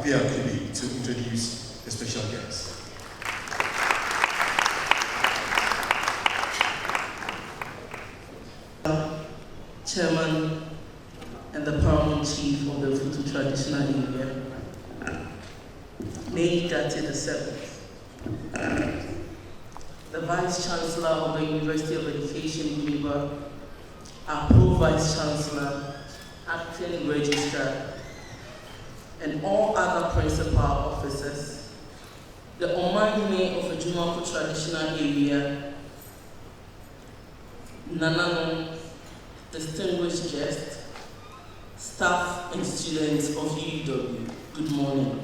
Apia Kubi to introduce the special guest. Chairman and the Paramount Chief of the Futu Traditional Area, May Gatti the the Vice-Chancellor of the University of Education, UEW, our Pro-Vice-Chancellor, Acting Registrar, and all other principal officers, the Omagme of the Jumako Traditional Area, Nanano, distinguished guests, staff and students of UEW, good morning.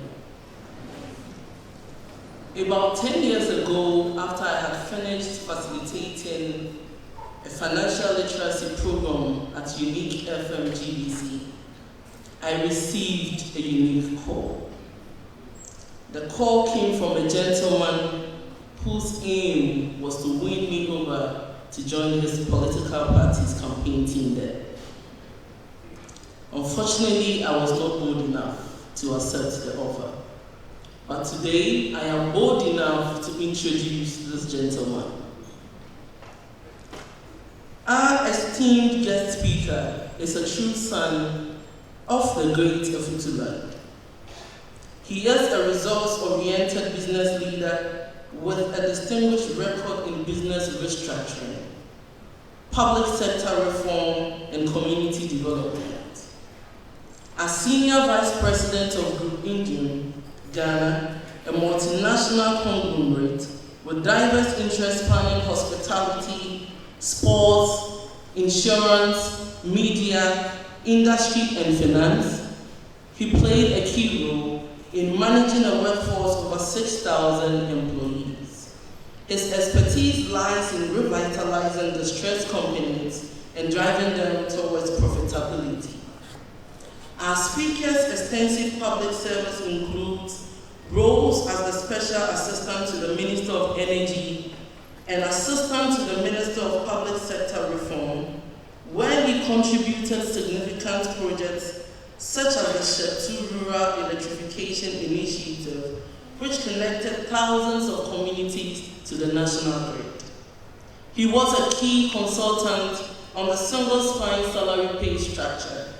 About 10 years ago, after I had finished facilitating a financial literacy program at Unique FM GBC, I received a unique call. The call came from a gentleman whose aim was to win me over to join his political party's campaign team there. Unfortunately, I was not bold enough to accept the offer. But today, I am bold enough to introduce this gentleman. Our esteemed guest speaker is a true son of the great Efutuland. He is a results-oriented business leader with a distinguished record in business restructuring, public sector reform, and community development. As Senior Vice President of Group Indian, Ghana, a multinational conglomerate with diverse interests spanning hospitality, sports, insurance, media, industry, and finance, he played a key role in managing a workforce of over 6,000 employees. His expertise lies in revitalizing distressed companies and driving them towards profitability. Our speaker's extensive public service includes roles as the Special Assistant to the Minister of Energy and Assistant to the Minister of Public Sector Reform, where he contributed significant projects such as the Shetu Rural Electrification Initiative, which connected thousands of communities to the national grid. He was a key consultant on the single spine salary pay structure,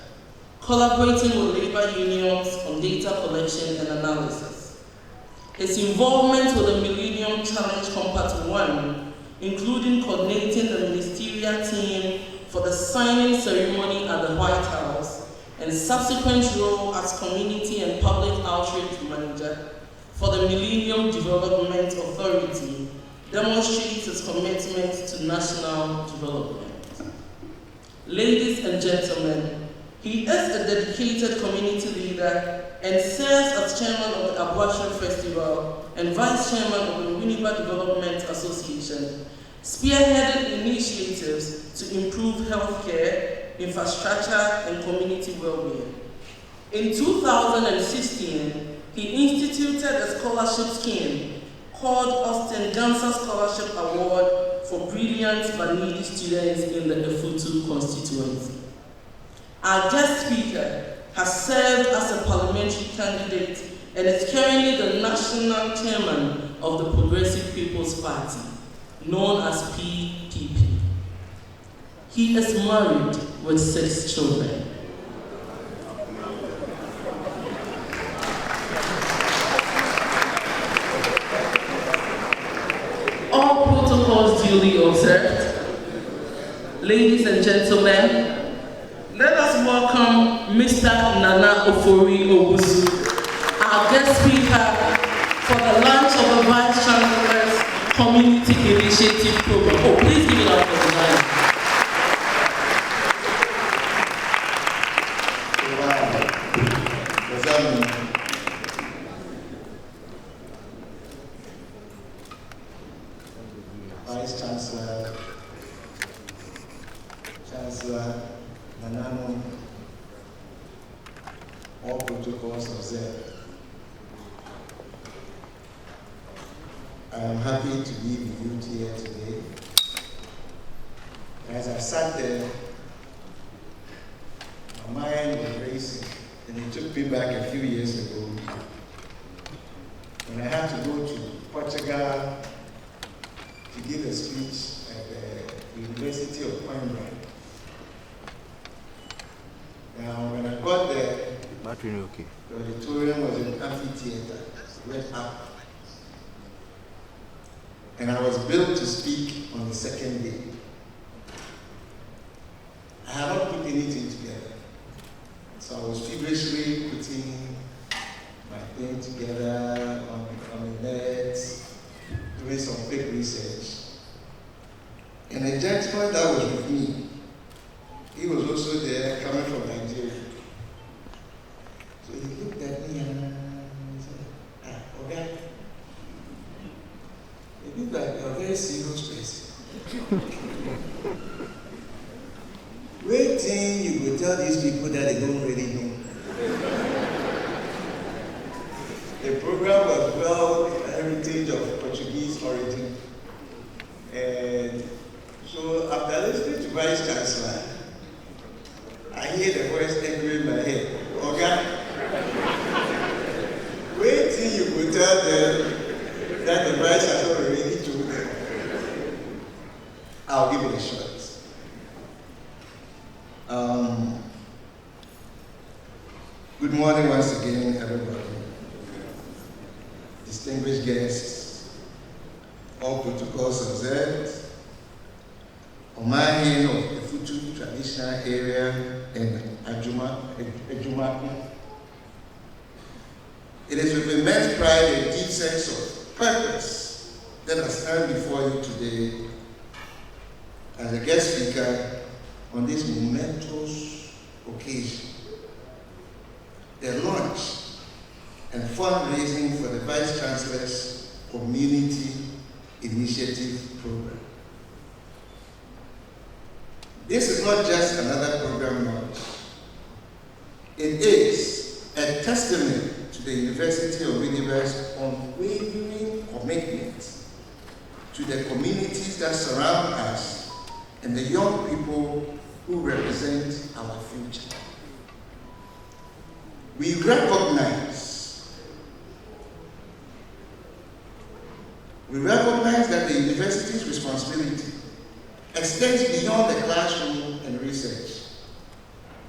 collaborating with labor unions on data collection and analysis. His involvement with the Millennium Challenge Compact 1, including coordinating the ministerial team for the signing ceremony at the White House, and subsequent role as community and public outreach manager for the Millennium Development Authority, demonstrates his commitment to national development. Ladies and gentlemen, he is a dedicated community leader and serves as chairman of the Abuashiri Festival and vice chairman of the Winneba Development Association, spearheaded initiatives to improve healthcare, infrastructure, and community well-being. In 2016, he instituted a scholarship scheme called Austin Ganser Scholarship Award for brilliant but needy students in the Efutu constituency. Our guest speaker has served as a parliamentary candidate and is currently the national chairman of the Progressive People's Party, known as PPP. He is married with 6 children. All protocols duly observed. Ladies and gentlemen, let us welcome Mr. Nana Ofori Obusu, our guest speaker for the launch of the Vice-Chancellor's Community Initiative Program. Oh, please give it up for the man. Wow. Does that mean? Vice-Chancellor, Chancellor, Nanano, all protocols observed. I am happy to be with you here today. As I sat there, my mind was racing, and it took me back a few years ago okay. The auditorium was an amphitheater. It went up. And I was billed to speak on the second day. I had not put anything together. So I was feverishly putting my thing together on the net, doing some quick research. And a gentleman that was with me, he was also there, coming from Nigeria. So he looked at me and said, okay. You look like you're a very serious person. Wait till you will tell these people that they don't really know. The program was World Heritage of Portuguese Origin. And so after listening to Vice-Chancellor, I hear the voice echoing in my head. Okay? Wait till you will tell them that the Vice-Chancellor already told them. I'll give it a shot. Good morning once again, everybody. Distinguished guests, all protocols observed. Omahin of the Futu traditional area in Ejumaku. It is with immense pride and deep sense of purpose that I stand before you today as a guest speaker on this momentous occasion, the launch and fundraising for the Vice-Chancellor's Community Initiative Program. This is not just another program launch. It is a testament to the University of Universe's unwavering commitment to the communities that surround us and the young people who represent our future. We recognize that the university's responsibility extends beyond the classroom and research.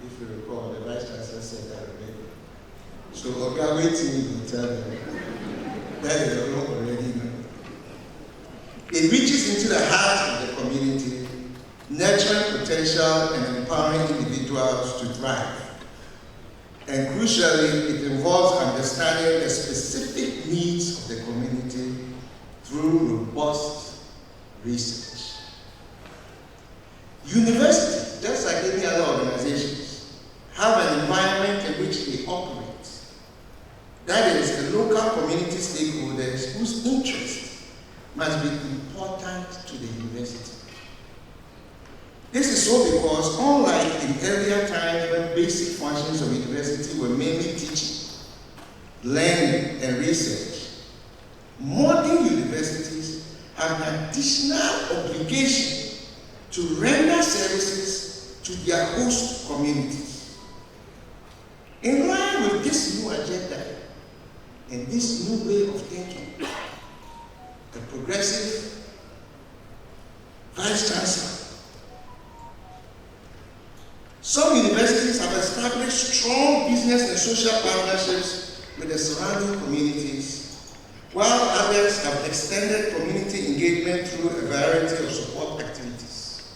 If you recall, the Vice-Chancellor said that already. So, okay, waiting will tell them that they don't already know. It reaches into the heart of the community, nurturing potential and empowering individuals to thrive. And crucially, it involves understanding the specific needs of the community through robust research. Universities, just like any other organizations, have an environment in which they operate. That is, the local community stakeholders whose interests must be important to the university. This is so because, unlike in earlier times when basic functions of university were mainly teaching, learning, and research, modern universities have an additional obligation to render services to their host communities. In line with this new agenda and this new way of thinking, the progressive Vice-Chancellor, some universities have established strong business and social partnerships with the surrounding communities, while others have extended community engagement through a variety of support activities.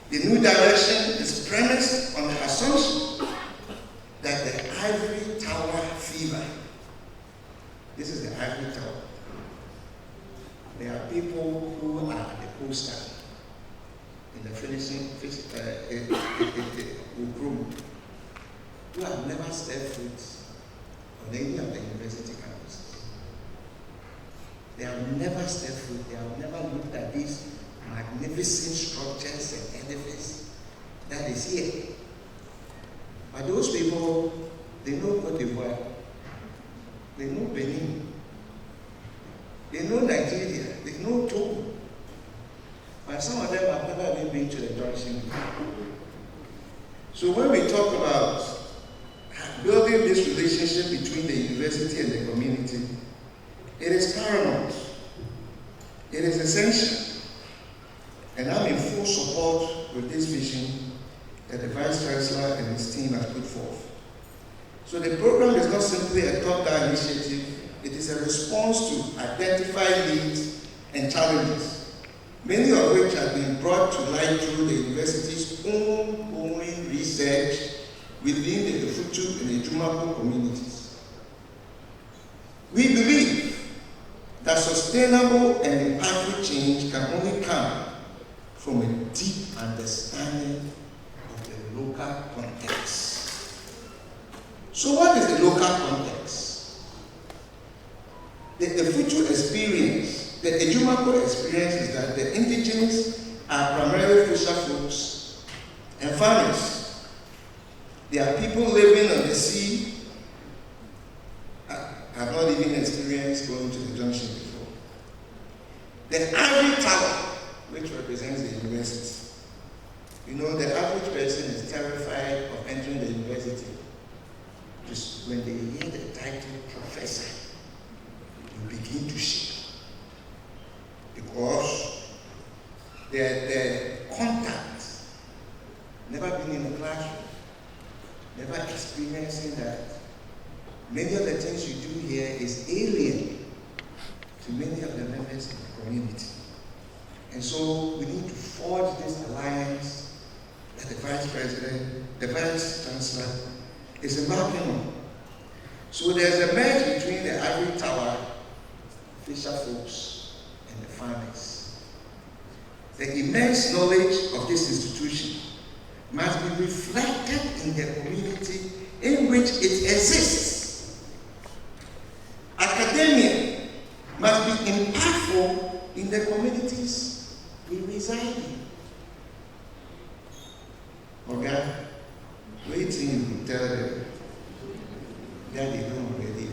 The new direction is premised on the assumption that the ivory tower fever, this is the ivory tower. There are people who are at the poster in the finishing room who have never stepped foot on any of the university campuses. They have never stepped foot, they have never looked at these magnificent structures and edifice that is here. But those people, they know Cote d'Ivoire, they know Benin, they know Nigeria, they know Togo. But some of them have never even been to the junction. So when we talk about building this relationship between the university and the community, it is paramount. It is essential. And I'm in full support with this vision that the Vice-Chancellor and his team have put forth. So the program is not simply a top-down initiative, it is a response to identified needs and challenges, many of which have been brought to light through the university's ongoing research within the Futu and the Jumako communities. We believe that sustainable and impactful change can only come from a deep understanding of the local context. So what is the local context? The Futu experience, the Ejumako experience is that the indigenous are primarily fisher folks and farmers. They are people living on the sea. I have not even experienced going to the junction before. The ivory tower, which represents the university. You know, the average person is terrified of entering the university. Just when they hear the title professor, you begin to shake. Because the contact, never been in a classroom, never experiencing that. Many of the things you do here is alien to many of the members of the community. And so we need to forge this alliance that the Vice President, the Vice-Chancellor is embarking on. So there's a merge between the ivory tower, fisher folks, and the farmers. The immense knowledge of this institution must be reflected in the community in which it exists. Academia must be impactful in the communities we reside in. Okay? Wait till you tell them that they don't already.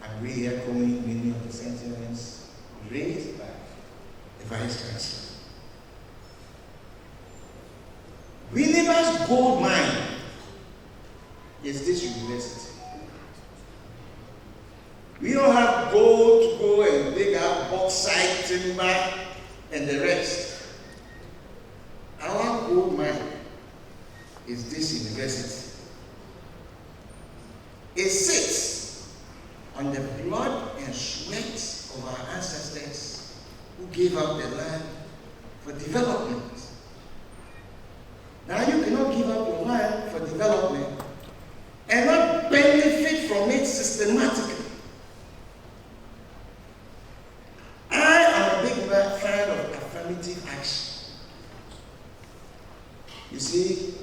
I'm re-echoing many of the sentiments raised by the Vice-Chancellor. Winnipeg's gold mine is this university. We don't have gold to go and dig out bauxite, timber, and the rest. Our gold mine is this university. It sits on the blood and sweat of our ancestors who gave up their land for development. Now you cannot give up your land for development and not benefit from it systematically. I am a big fan of affirmative action. You see,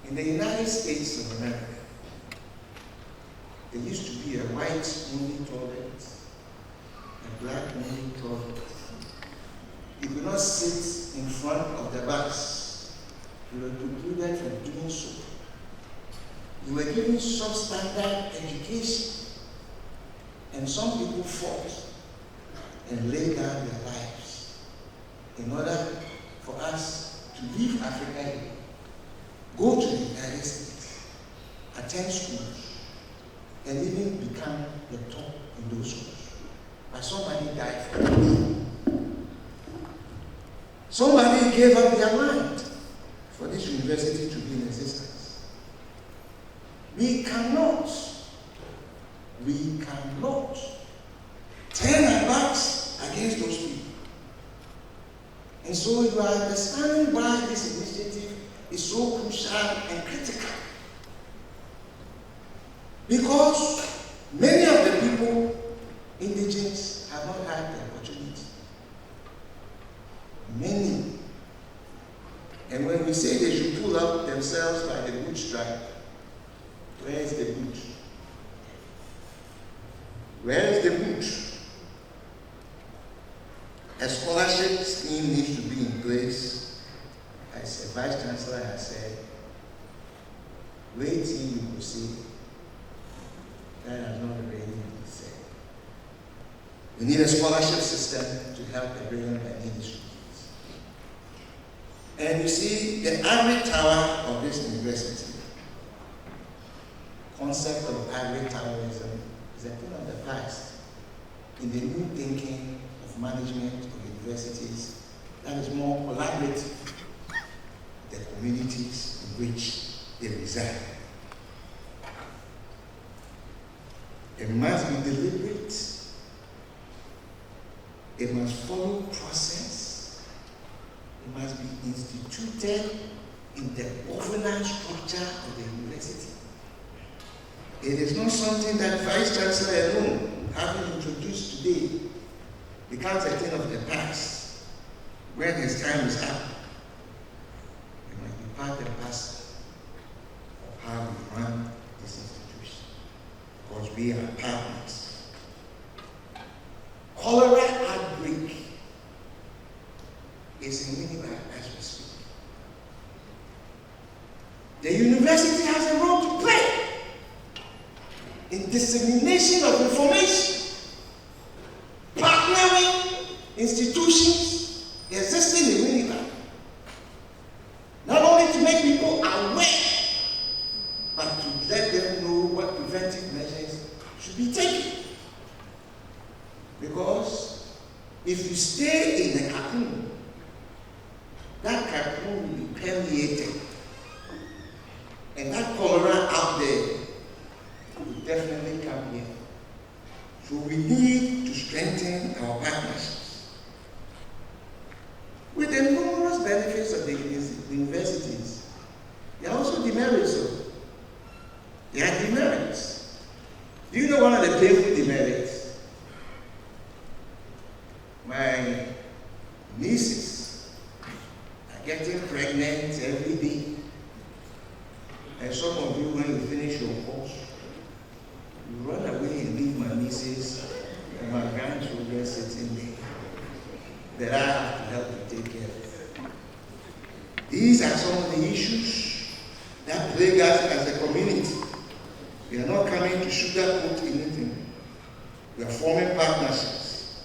in the United States of America, there used to be a white-only toilet, a black-only toilet. You could not sit in front of the bus. You were precluded from doing so. You were given substandard education, and some people fought and laid down their lives in order for us to leave Africa, go to the United States, attend schools, and even become the top in those schools. But somebody died for this. Somebody gave up their mind for this university to be in existence. We cannot turn our backs against those people. And so you are understanding why this initiative is so crucial and critical. Because many of the people, indigenous, have not had the opportunity. Many. And when we say they should pull up themselves by the bootstrap, where is the boot? Where is the boot? A scholarship scheme needs to be in place. As the Vice-Chancellor has said, wait till you will see. That has not already been said. We need a scholarship system to help the brilliant and needy students. And you see, the ivory tower of this university, concept of ivory towerism, is a thing of the past. In the new thinking of management of universities, that is more collaborative with the communities in which they reside. It must be deliberate. It must follow process. It must be instituted in the governance structure of the university. It is not something that Vice-Chancellor alone, having introduced today, becomes a thing of the past when his time is up. It must be part and parcel of how we run this institution, because we are partners. Cholera outbreak is in Winnipeg as we speak. The university has a role to play in dissemination of information, partnering institutions existing in Winnipeg, not only to make people aware, but to let them know what preventive measures should be taken. Because if you stay in a cocoon, that cocoon will be permeated, and that cholera out there will definitely come here. So we need to strengthen our partnerships. With the numerous benefits of the universities, there are also demerits. There are demerits. Do you know one of the painful demerits? My nieces are getting pregnant every day. And some of you, when you finish your course, you run away and leave my nieces and my grandchildren sitting there that I have to help to take care of. These are some of the issues that plague us as a community. We are not coming to sugarcoat anything. We are forming partnerships.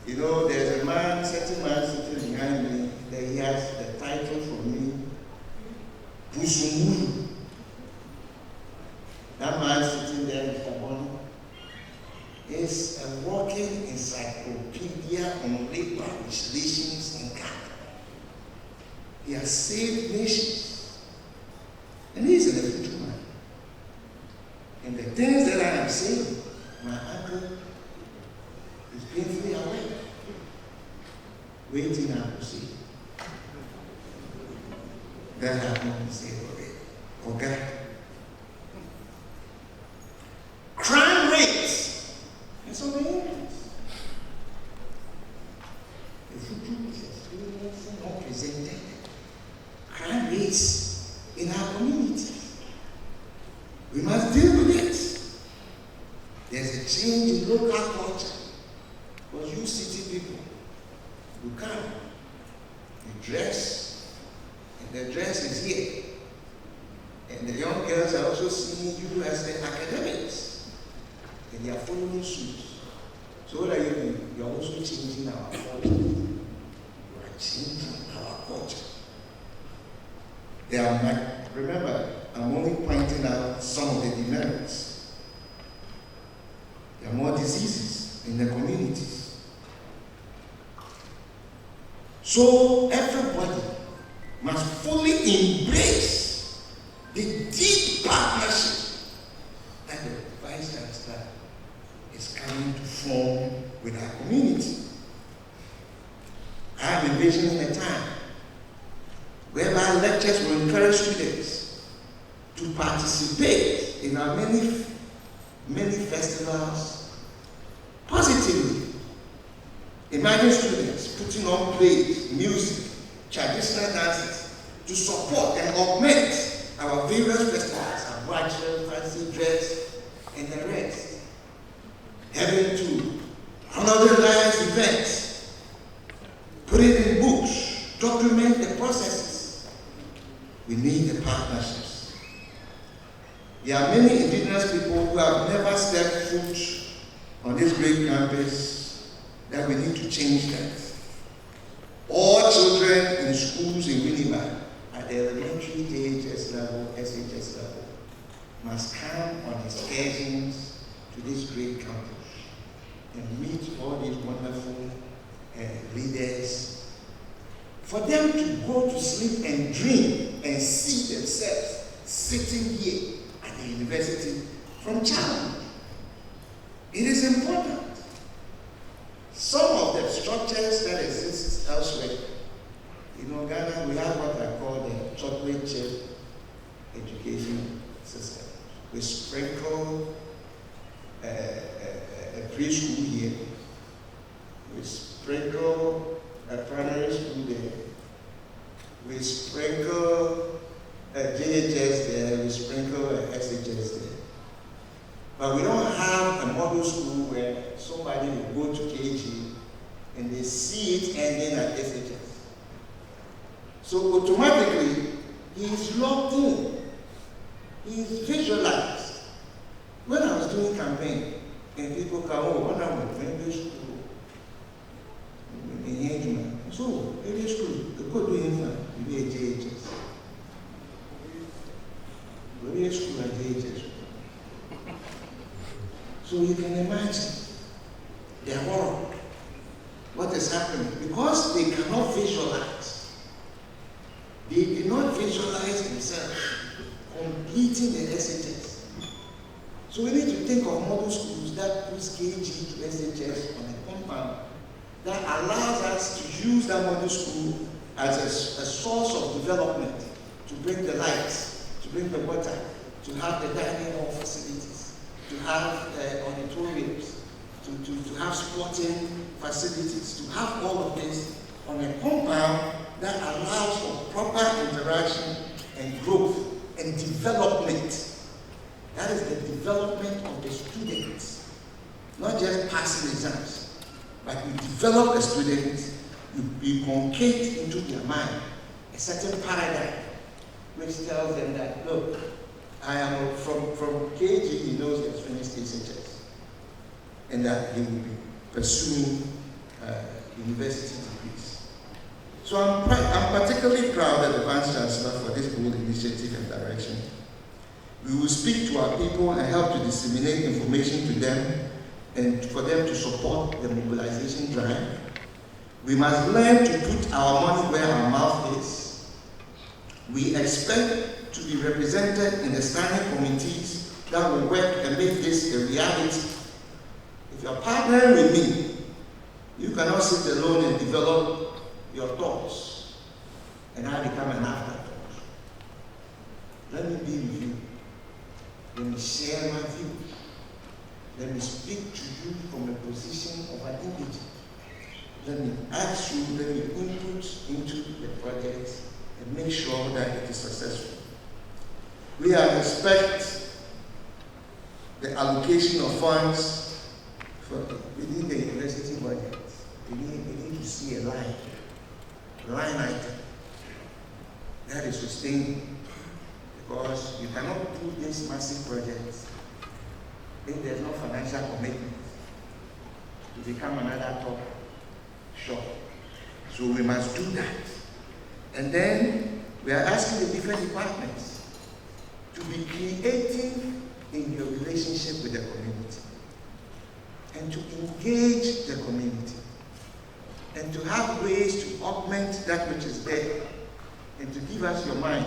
You know, there's a certain man sitting behind me, that he has the title from me, Pusumuru. That man sitting there, Mr. Bonnie, is a walking encyclopedia on labor legislations in Ghana. He has saved nations. And he's an effective man. And the things that I am saying, my uncle is painfully aware. Waiting now to see. That happened to say already. Okay. Crime rates in some areas. The future is experiencing unprecedented crime rates in our community. We must deal with it. There's a change in local culture. Because you city people, you come, you dress, and the dress is here. And the young girls are also seeing you as the academics. And they are following suit. So what are you doing? You are also changing our culture. You are changing our culture. Remember, I'm only pointing out some of the demerits. There are more diseases in the communities. So everybody must fully embrace the deep partnership that the Vice-Chancellor is coming to form with our community. I am envisioning a time whereby lectures will encourage students to participate in our many festivals positively. Imagine students putting on plays, music, traditional dances to support and augment our various festivals, our bachelor, fancy dress, and the rest. Having to honor the lives events, put it in books, document the processes. We need the partnerships. There are many indigenous people who have never stepped foot on this great campus that we need to change that. All children in schools in Winnipeg at the elementary JHS level, SHS level, must come on excursions to this great campus and meet all these wonderful leaders, for them to go to sleep and dream and see themselves sitting here at the university from childhood. is important. Some of the structures that exist elsewhere, Ghana, we have what I call the chocolate chip education system. We sprinkle a preschool here, we sprinkle a primary school there, we sprinkle a JHS there, we sprinkle a SHS there. But we don't have a model school where somebody will go to KG and they see it ending at SHS. So automatically, he's locked in. He's visualized. When I was doing campaign, and people come, when I went to primary school, so, primary school, the go do infant, you be a JHS. Primary school and JHS. So you can imagine their horror, what is happening, because they cannot visualize. They did not visualize themselves completing the SHS. So we need to think of model schools that puts KG to SHS on a compound that allows us to use that model school as a source of development, to bring the lights, to bring the water, to have the dining hall facilities, to have auditoriums, to have sporting facilities, to have all of this on a compound that allows for proper interaction and growth and development. That is the development of the students, not just passing exams, but you develop the students, you concrete into their mind a certain paradigm which tells them that, look, I am from KG, he knows he has finished SHS, and that he will be pursuing university degrees. So I'm particularly proud of the Vice-Chancellor for this bold initiative and direction. We will speak to our people and help to disseminate information to them and for them to support the mobilization drive. We must learn to put our money where our mouth is. We expect to be represented in the standing committees that will work and make this a reality. If you're partnering with me, you cannot sit alone and develop your thoughts and I become an afterthought. Let me be with you. Let me share my views. Let me speak to you from a position of an individual. Let me ask you, let me input into the project and make sure that it is successful. We expect the allocation of funds within the university budget. We need to see a line item that is sustained, because you cannot do this massive project if there's no financial commitment to become another top shop. So we must do that. And then we are asking the different departments to be creative in your relationship with the community and to engage the community and to have ways to augment that which is there and to give us your mind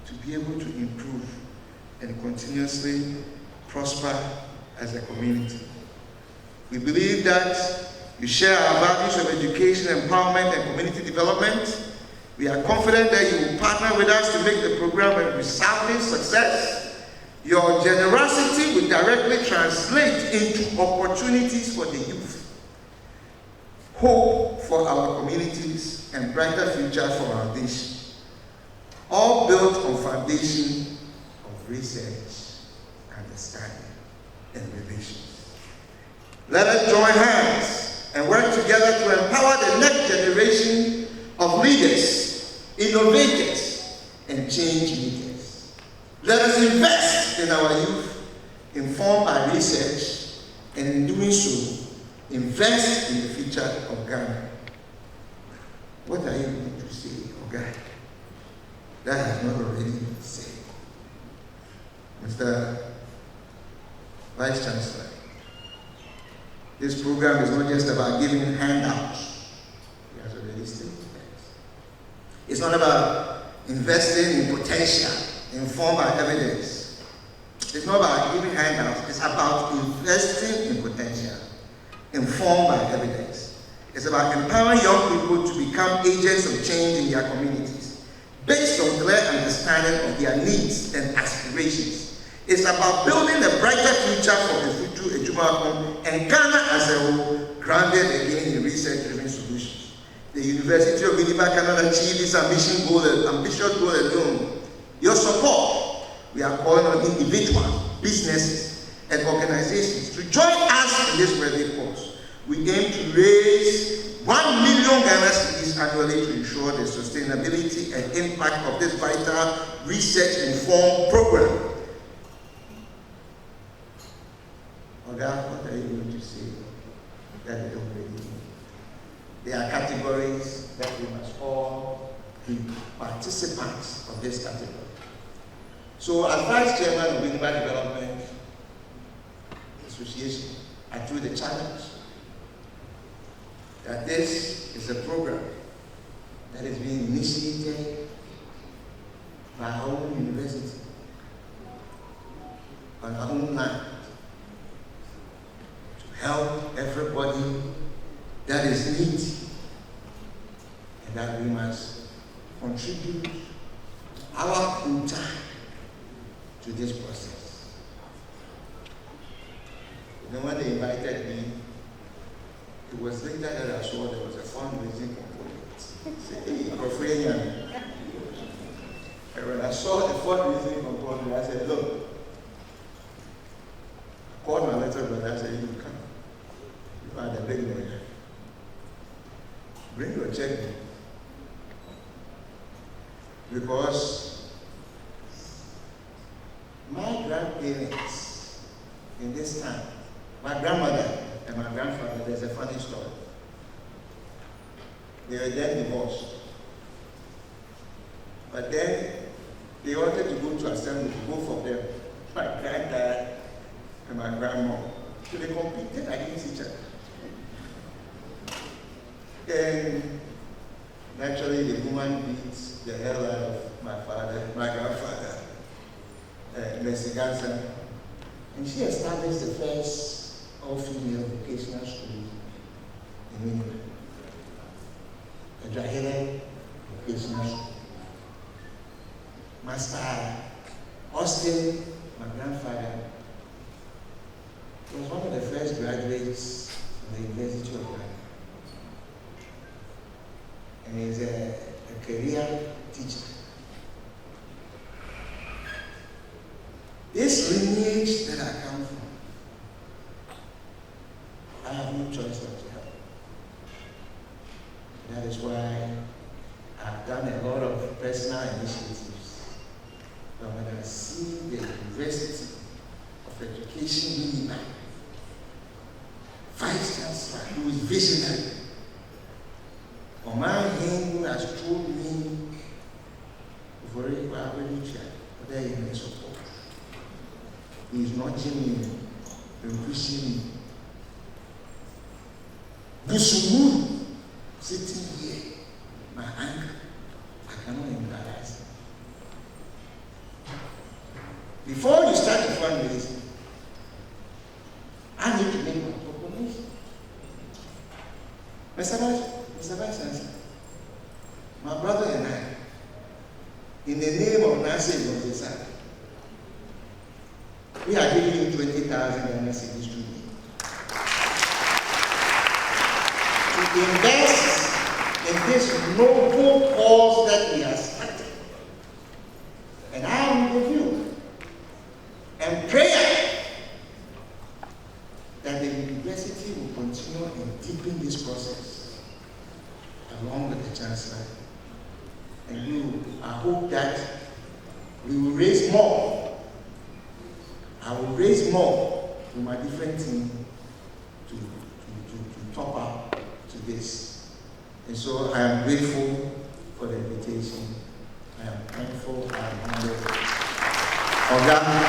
to be able to improve and continuously prosper as a community. We believe that you share our values of education, empowerment, and community development. We are confident that you will partner with us to make the program a resounding success. Your generosity will directly translate into opportunities for the youth, hope for our communities, and brighter future for our nation. All built on foundation of research, understanding, and relations. Let us join hands and work together to empower the next generation of leaders, innovators, and change makers. Let us invest in our youth, informed by research, and in doing so, invest in the future of Ghana. What are you going to say, Oga? That has not already been said. Mr. Vice-Chancellor, this program is not just about giving handouts. He has already stated that. It's not about investing in potential, informed by evidence. It's not about giving handouts. It's about investing in potential, informed by evidence. It's about empowering young people to become agents of change in their communities, based on clear understanding of their needs and aspirations. It's about building a brighter future for the future Ejumapon and Ghana as a whole, grounded again in research-driven solutions. The University of Winnipeg cannot achieve this ambitious goal alone. Your support, we are calling on individuals, businesses, and organizations to join us in this worthy cause. We aim to raise 1 million Ghana cedis annually to ensure the sustainability and impact of this vital research-informed program. Oga, what are you going to say that you don't really know? There are categories that we must all be participants of this category. So, as Vice Chairman of Winnipeg Development Association, I drew the challenge that this is a program that is being initiated by our own university, on our own land, to help everybody that is in need, and that we must contribute our quota to this process. Then when they invited me, it was later that I saw there was a fundraising component. And when I saw the fundraising component, I said, look, I called my little brother, I said, you come. You are the big lawyer. Bring your check. Because my grandparents in this time, my grandmother and my grandfather, there's a funny story. They were then divorced. But then they wanted to go to assembly, both of them, my granddad and my grandma. So they competed against each other. Then naturally the woman beats the hell out of my grandfather, Mercy Ganson, and she established the first all-female vocational school in Winnipeg, the Drahele Vocational School. Master Austin, my grandfather, was one of the first graduates of the University of Ghana. And he's a career teacher. This lineage that I come from, I have no choice but to help. That is why I've done a lot of personal initiatives. But when I see the University of Education Winnipeg, Vice-Chancellor, who is visionary, or my him who has told me for it, there he may support. He is nudging me and pushing me. Busumu sitting here, my anger, I cannot embarrass him. Before you start the fundraising, I need to make my proclamation. Mr. Vice-Chancellor, my brother and I, in the name of Nancy Gonzalez, we are giving you 20,000 Ghana cedis to invest in this noble cause that we have started. And I am with you. And prayer that the university will continue and deepen this process along with the Chancellor. And I hope that we will raise more. I will raise more from my different team to top up to this. And so I am grateful for the invitation. I am thankful. I am honored.